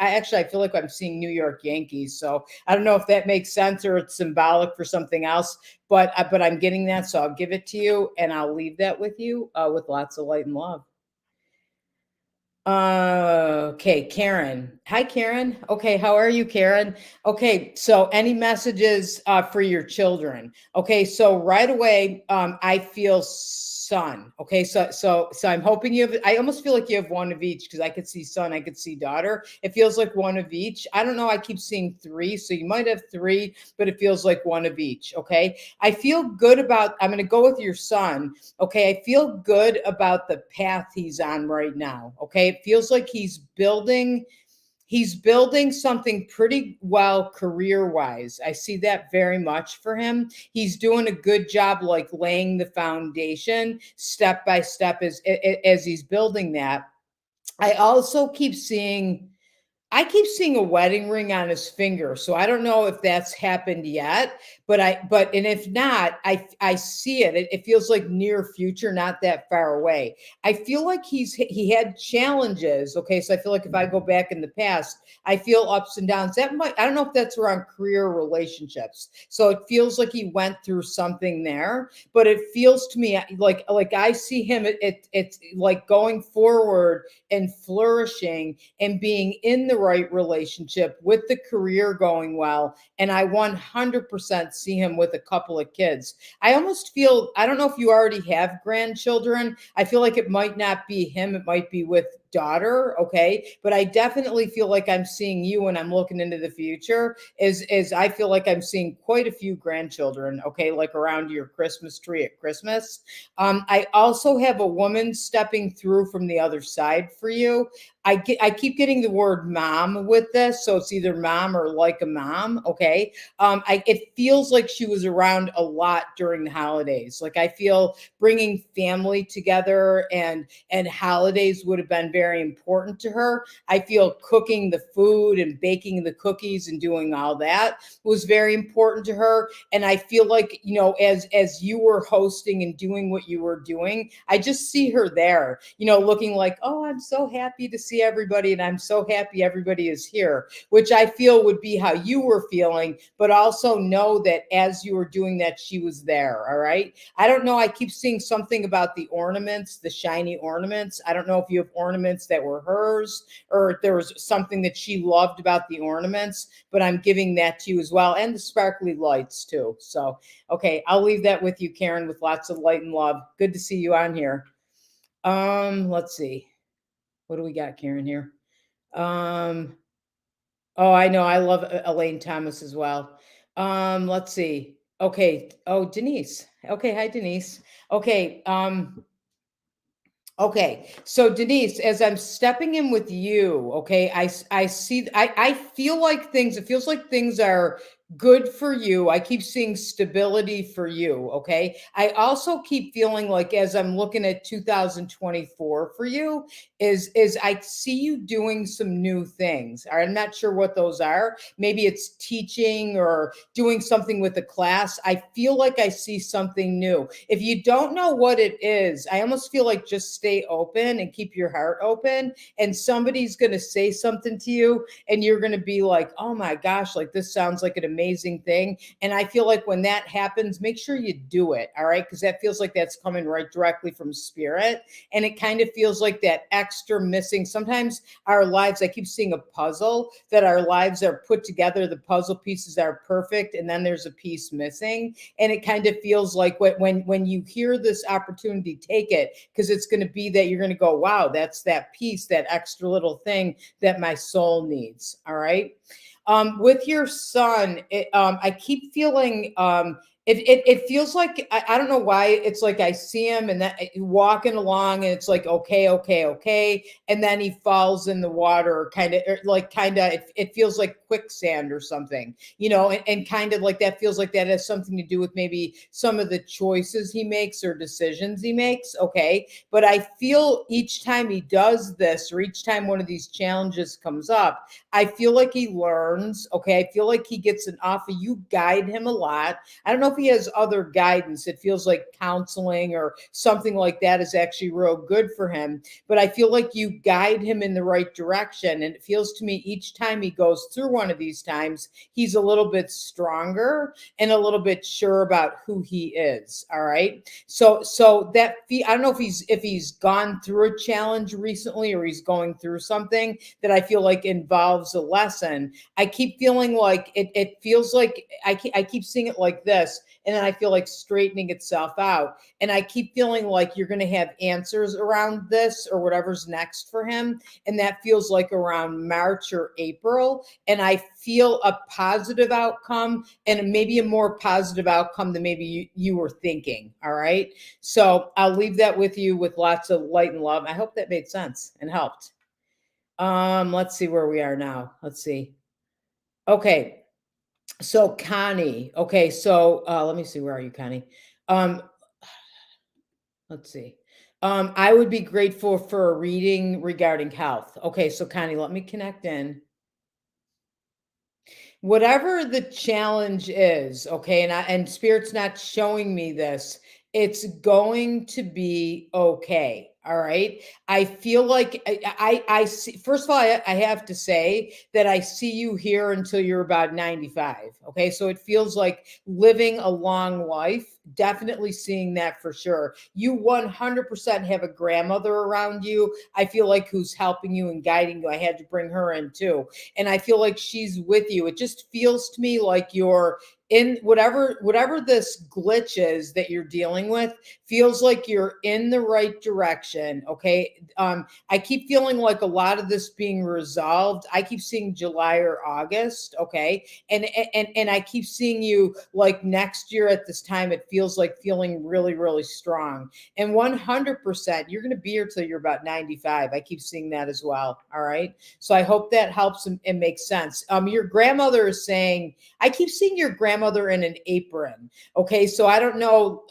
feel like I'm seeing New York Yankees. So I don't know if that makes sense or it's symbolic for something else, but I'm getting that. So I'll give it to you, and I'll leave that with you, with lots of light and love. Okay, Karen. Hi, Karen. Okay, how are you, Karen? Okay, so any messages for your children? Okay, so right away, I feel son. Okay, so I'm hoping you have. I almost feel like you have one of each, because I could see son, I could see daughter. It feels like one of each. I don't know. I keep seeing three, so you might have three, but it feels like one of each. Okay, I feel good about. I'm going to go with your son. Okay, I feel good about the path he's on right now. Okay, it feels like he's building something pretty well career wise. I see that very much for him. He's doing a good job, like laying the foundation step by step as he's building that. I also keep seeing a wedding ring on his finger. So I don't know if that's happened yet, and if not, I see it. It feels like near future, not that far away. I feel like he had challenges. Okay. So I feel like if I go back in the past, I feel ups and downs. I don't know if that's around career relationships. So it feels like he went through something there, but it feels to me like I see him, it's like going forward and flourishing and being in the right relationship with the career going well. And I 100% see him with a couple of kids. I almost feel, I don't know if you already have grandchildren. I feel like it might not be him. It might be with daughter, okay? But I definitely feel like I'm seeing you when I'm looking into the future is I feel like I'm seeing quite a few grandchildren, okay, like around your Christmas tree at Christmas. I also have a woman stepping through from the other side for you. I keep getting the word mom with this, so it's either mom or like a mom, okay? It feels like she was around a lot during the holidays. Like I feel bringing family together and holidays would have been very important to her. I feel cooking the food and baking the cookies and doing all that was very important to her. And I feel like, as you were hosting and doing what you were doing, I just see her there, looking like, oh, I'm so happy to see everybody and I'm so happy everybody is here, which I feel would be how you were feeling, but also know that as you were doing that, she was there. All right. I don't know. I keep seeing something about the ornaments, the shiny ornaments. I don't know if you have ornaments that were hers or if there was something that she loved about the ornaments, but I'm giving that to you as well. And the sparkly lights too. So, okay, I'll leave that with you, Karen, with lots of light and love. Good to see you on here. Let's see. What do we got, Karen, here? Um, oh, I know. I love Elaine Thomas as well. Let's see. Okay. Oh, Denise. Okay. Hi, Denise. Okay. Okay, so Denise, as I'm stepping in with you, okay, I see, I feel like things, it feels like things are good for you. I keep seeing stability for you, okay? I also keep feeling like as I'm looking at 2024 for you, is I see you doing some new things. I'm not sure what those are. Maybe it's teaching or doing something with a class. I feel like I see something new. If you don't know what it is, I almost feel like just stay open and keep your heart open. And somebody's going to say something to you, and you're going to be like, oh my gosh, like this sounds like an amazing thing. And I feel like when that happens, make sure you do it. All right. Because that feels like that's coming right directly from spirit. And it kind of feels like that extra missing. Sometimes our lives, I keep seeing a puzzle that our lives are put together, the puzzle pieces are perfect, and then there's a piece missing. And it kind of feels like when you hear this opportunity, take it, because it's going to be that you're going to go, wow, that's that piece, that extra little thing that my soul needs. All right. With your son, I keep feeling it feels like I don't know why it's like I see him and that walking along and it's like okay, okay, okay, and then he falls in the water, kind of like it feels like quicksand or something, and kind of like that feels like that has something to do with maybe some of the choices he makes or decisions he makes. Okay, but I feel each time he does this or each time one of these challenges comes up, I feel like he learns. Okay, I feel like he gets an offer. You guide him a lot. I don't know if he has other guidance. It feels like counseling or something like that is actually real good for him. But I feel like you guide him in the right direction. And it feels to me each time he goes through one of these times, he's a little bit stronger and a little bit sure about who he is. All right. So I don't know if he's gone through a challenge recently or he's going through something that I feel like involves a lesson. I keep feeling like it feels like I keep seeing it like this, and then I feel like straightening itself out. And I keep feeling like you're going to have answers around this or whatever's next for him. And that feels like around March or April. And I feel a positive outcome and maybe a more positive outcome than maybe you were thinking. All right. So I'll leave that with you with lots of light and love. I hope that made sense and helped. Let's see where we are now. Let's see. Okay. So Connie. Okay, so let me see. Where are you, Connie? Um, let's see. I would be grateful for a reading regarding health. Okay, so Connie, let me connect in. Whatever the challenge is, okay, and spirit's not showing me this, it's going to be okay. All right. I feel like I see, first of all, I have to say that I see you here until you're about 95. Okay. So it feels like living a long life, definitely seeing that for sure. You 100% have a grandmother around you. I feel like who's helping you and guiding you. I had to bring her in too, and I feel like she's with you. It just feels to me like you're in whatever this glitch is that you're dealing with, feels like you're in the right direction. Okay. I keep feeling like a lot of this being resolved. I keep seeing July or August. Okay. And I keep seeing you like next year at this time. It feels like feeling really, really strong. And 100%, you're going to be here till you're about 95. I keep seeing that as well. All right. So I hope that helps and makes sense. Your grandmother is saying, I keep seeing your grandmother in an apron. Okay. So I don't know.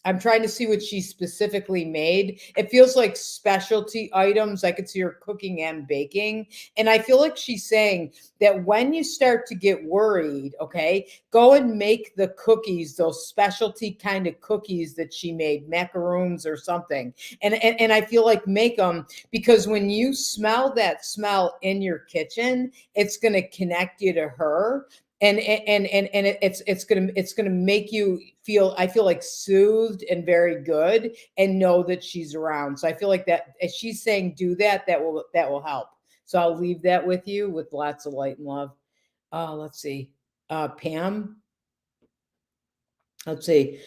I'm trying to see what she specifically made. It feels like specialty items. I could see her cooking and baking. And I feel like she's saying that when you start to get worried, okay, go and make the cookies, those specialty kind of cookies that she made, macaroons or something. And I feel like make them, because when you smell that smell in your kitchen, it's going to connect you to her. It's gonna make you feel, I feel like, soothed and very good, and know that she's around. So I feel like that if she's saying do that, that will help. So I'll leave that with you with lots of light and love. Let's see. Pam, let's see.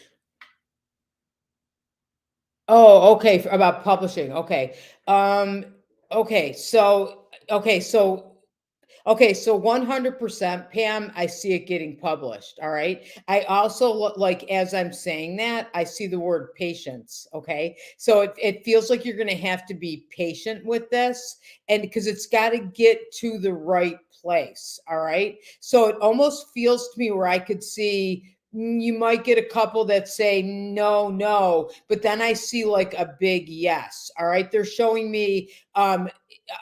Oh, okay, about publishing. Okay. Um, okay, so okay, so Okay, so 100% Pam, I see it getting published. All right. I also like, as I'm saying that, I see the word patience. Okay. So it feels like you're going to have to be patient with this, and because it's got to get to the right place. All right. So it almost feels to me where I could see, you might get a couple that say no, no, but then I see like a big yes. All right. They're showing me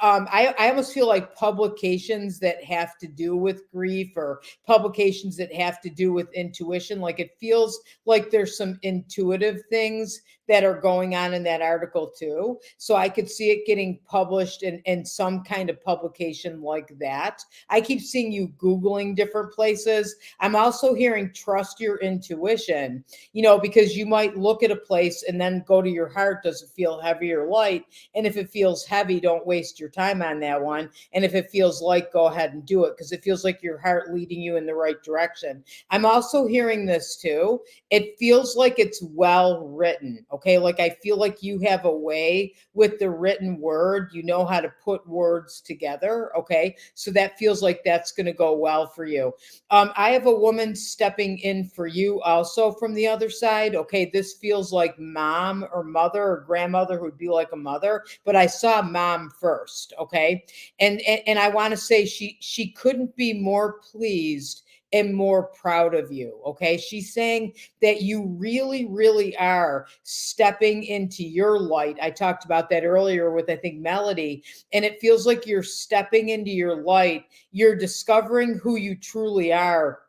I almost feel like publications that have to do with grief, or publications that have to do with intuition. Like it feels like there's some intuitive things that are going on in that article too. So I could see it getting published in some kind of publication like that. I keep seeing you Googling different places. I'm also hearing trust your intuition, because you might look at a place and then go to your heart. Does it feel heavy or light? And if it feels heavy, don't waste your time on that one. And if it feels light, go ahead and do it, because it feels like your heart leading you in the right direction. I'm also hearing this too. It feels like it's well written. Okay. Like I feel like you have a way with the written word. You know how to put words together. Okay. So that feels like that's going to go well for you. I have a woman stepping in for you also from the other side. Okay. This feels like mom or mother or grandmother, who would be like a mother, but I saw mom first. Okay. And I want to say she couldn't be more pleased and more proud of you. Okay. She's saying that you really, really are stepping into your light. I talked about that earlier with, I think, Melody, and it feels like you're stepping into your light. You're discovering who you truly are.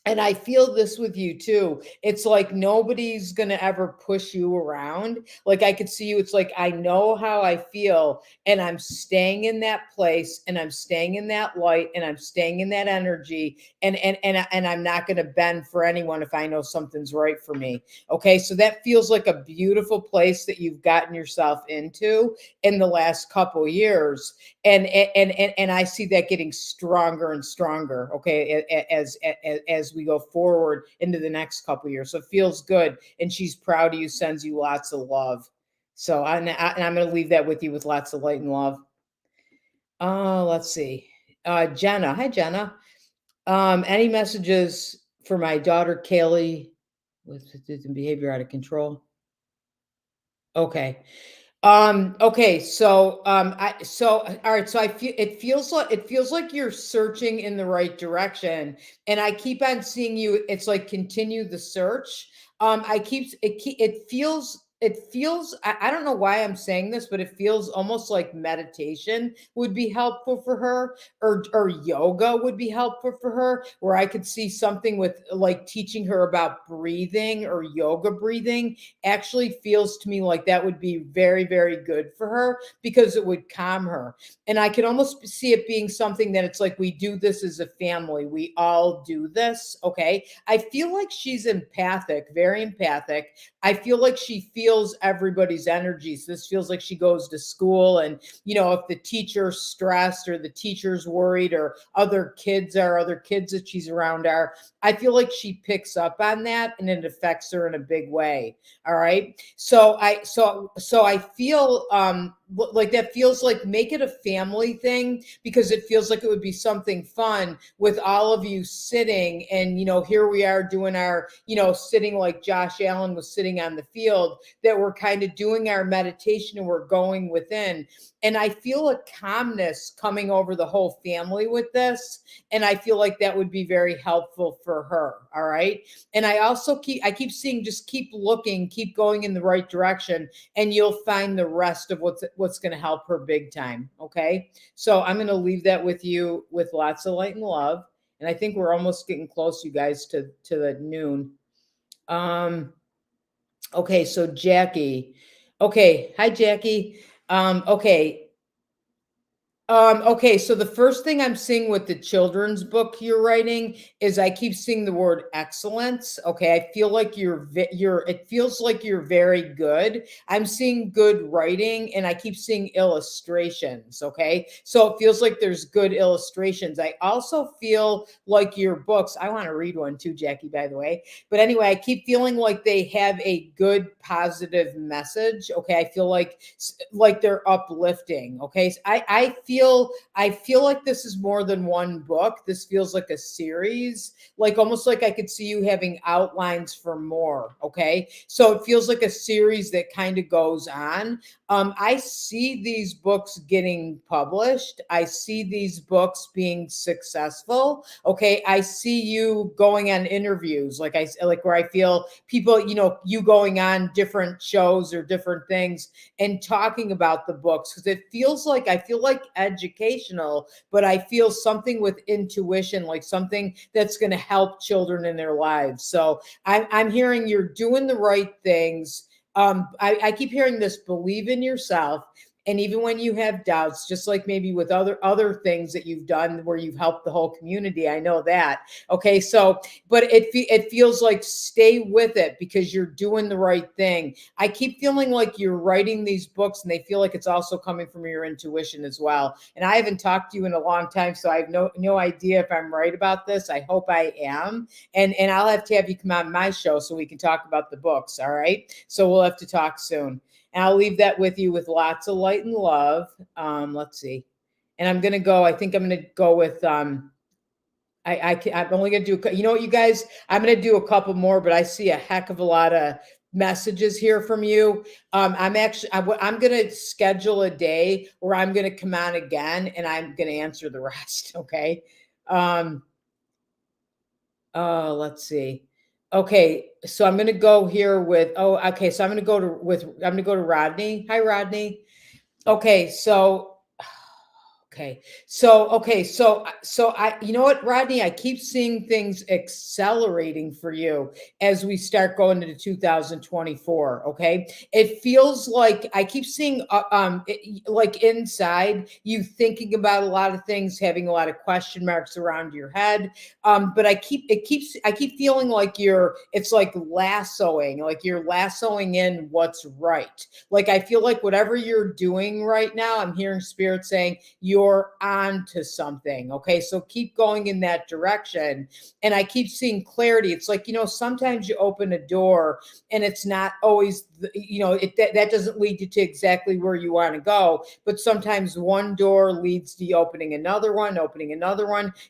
And I feel this with you too. It's like nobody's going to ever push you around. Like I could see you. It's like, I know how I feel, and I'm staying in that place, and I'm staying in that light, and I'm staying in that energy. And I'm not going to bend for anyone if I know something's right for me. Okay. So that feels like a beautiful place that you've gotten yourself into in the last couple years. And I see that getting stronger and stronger. Okay. As we go forward into the next couple years. So it feels good. And she's proud of you, sends you lots of love. So and I'm going to leave that with you with lots of light and love. Let's see. Jenna. Hi, Jenna. Any messages for my daughter, Kaylee, with behavior out of control? Okay. Okay, so all right, so it feels like you're searching in the right direction, and I keep on seeing you. It's like continue the search. It feels I don't know why I'm saying this, but it feels almost like meditation would be helpful for her, or yoga would be helpful for her, where I could see something with like teaching her about breathing or yoga breathing. Actually feels to me like that would be very, very good for her, because it would calm her. And I can almost see it being something that it's like, we do this as a family. We all do this. Okay. I feel like she's empathic, very empathic. I feel like she feels feels everybody's energies. This feels like she goes to school, and if the teacher's stressed or the teacher's worried or other kids that she's around are, I feel like she picks up on that and it affects her in a big way. All right. So I feel like that feels like make it a family thing, because it feels like it would be something fun with all of you sitting, and here we are doing our sitting like Josh Allen was sitting on the field, that we're kind of doing our meditation and we're going within. And I feel a calmness coming over the whole family with this, and I feel like that would be very helpful for her. All right. And I keep seeing, just keep looking, keep going in the right direction, and you'll find the rest of what's going to help her big time. Okay. So I'm going to leave that with you with lots of light and love. And I think we're almost getting close, you guys, to the noon. Okay, so Jackie. Okay, hi Jackie. Okay, okay, so the first thing I'm seeing with the children's book you're writing is I keep seeing the word excellence. Okay, I feel like it feels like you're very good. I'm seeing good writing, and I keep seeing illustrations. Okay, so it feels like there's good illustrations. I also feel like your books, I want to read one too, Jackie, by the way. But anyway, I keep feeling like they have a good positive message. Okay, I feel like they're uplifting. Okay, so I feel like this is more than one book. This feels like a series, like almost like I could see you having outlines for more. Okay, so it feels like a series that kind of goes on. I see these books getting published. I see these books being successful. Okay, I see you going on interviews, like where I feel people, you going on different shows or different things and talking about the books, because I feel like educational, but I feel something with intuition, like something that's going to help children in their lives. So I'm hearing you're doing the right things. I keep hearing this: believe in yourself. And even when you have doubts, just like maybe with other things that you've done where you've helped the whole community, I know that. Okay, so but it feels like stay with it, because you're doing the right thing. I keep feeling like you're writing these books, and they feel like it's also coming from your intuition as well. And I haven't talked to you in a long time, so I have no idea if I'm right about this. I hope I am. And I'll have you come on my show so we can talk about the books. All right. So we'll have to talk soon. And I'll leave that with you with lots of light and love. Let's see. And I'm gonna go. I think I'm gonna go with I'm only gonna do, what, you guys, I'm gonna do a couple more, but I see a heck of a lot of messages here from you. I'm gonna schedule a day where I'm gonna come on again and I'm gonna answer the rest. Okay. Um, let's see. Okay, so I'm gonna go here with, okay, so I'm gonna go to Rodney. Hi, Rodney. Okay, so okay, so you know what, Rodney, I keep seeing things accelerating for you as we start going into 2024. Okay, it feels like I keep seeing like inside you thinking about a lot of things, having a lot of question marks around your head. But I keep feeling like it's like lassoing, like you're lassoing in what's right. Like I feel like whatever you're doing right now, I'm hearing spirit saying you're on to something. Okay, so keep going in that direction. And I keep seeing clarity. It's like, sometimes you open a door and it's not always that doesn't lead you to exactly where you want to go, but sometimes one door leads to opening another one,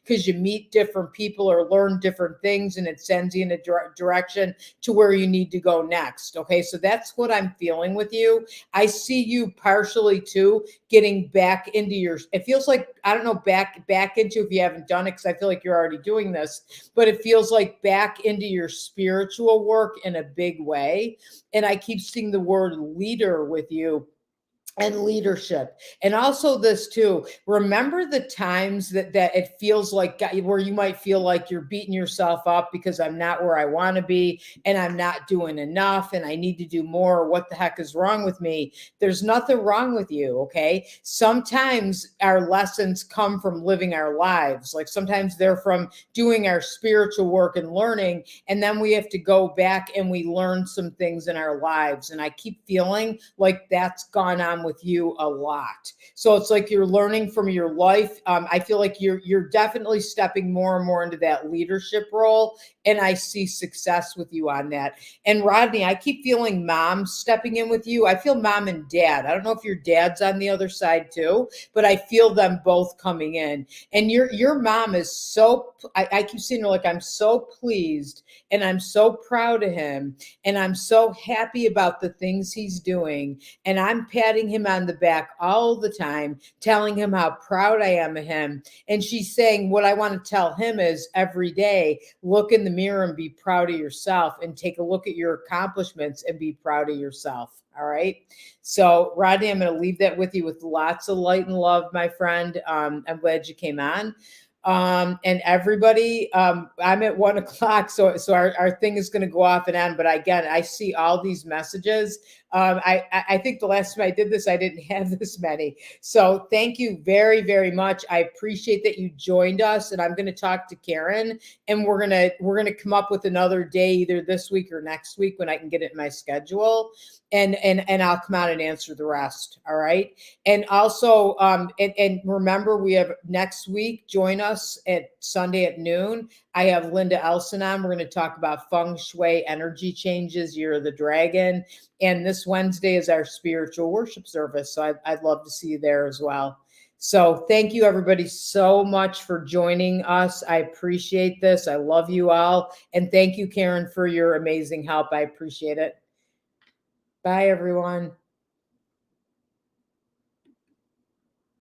because you meet different people or learn different things, and it sends you in a direction to where you need to go next. Okay, so that's what I'm feeling with you. I see you partially too getting back into it feels like, I don't know, back into, if you haven't done it, because I feel like you're already doing this, but it feels like back into your spiritual work in a big way. And I keep seeing the word leader with you. and leadership. And also this too, remember the times that it feels like where you might feel like you're beating yourself up because I'm not where I want to be, and I'm not doing enough, and I need to do more. What the heck is wrong with me? There's nothing wrong with you. Okay, sometimes our lessons come from living our lives. Like sometimes they're from doing our spiritual work and learning, and then we have to go back and we learn some things in our lives. And I keep feeling like that's gone on with you a lot. So it's like you're learning from your life. I feel like you're definitely stepping more and more into that leadership role, and I see success with you on that. And Rodney, I keep feeling mom stepping in with you. I feel mom and dad. I don't know if your dad's on the other side too, but I feel them both coming in. And your mom is so. I keep seeing her like I'm so pleased and I'm so proud of him and I'm so happy about the things he's doing. And I'm patting him on the back all the time, telling him how proud I am of him. And she's saying, what I want to tell him is every day, look in the mirror and be proud of yourself and take a look at your accomplishments and be proud of yourself. All right. So, Rodney, I'm going to leave that with you with lots of light and love, my friend. I'm glad you came on. And everybody, I'm at 1 o'clock, so our thing is going to go off and on. But again, I see all these messages. I think the last time I did this, I didn't have this many. So thank you very, very much. I appreciate that you joined us, and I'm going to talk to Karen, and we're gonna come up with another day either this week or next week when I can get it in my schedule, and I'll come out and answer the rest. All right. And also, and remember, we have next week. Join us at Sunday at noon. I have Linda Elson on. We're going to talk about feng shui, energy changes, year of the dragon. And this Wednesday is our spiritual worship service. So I'd love to see you there as well. So thank you, everybody, so much for joining us. I appreciate this. I love you all. And thank you, Karen, for your amazing help. I appreciate it. Bye, everyone.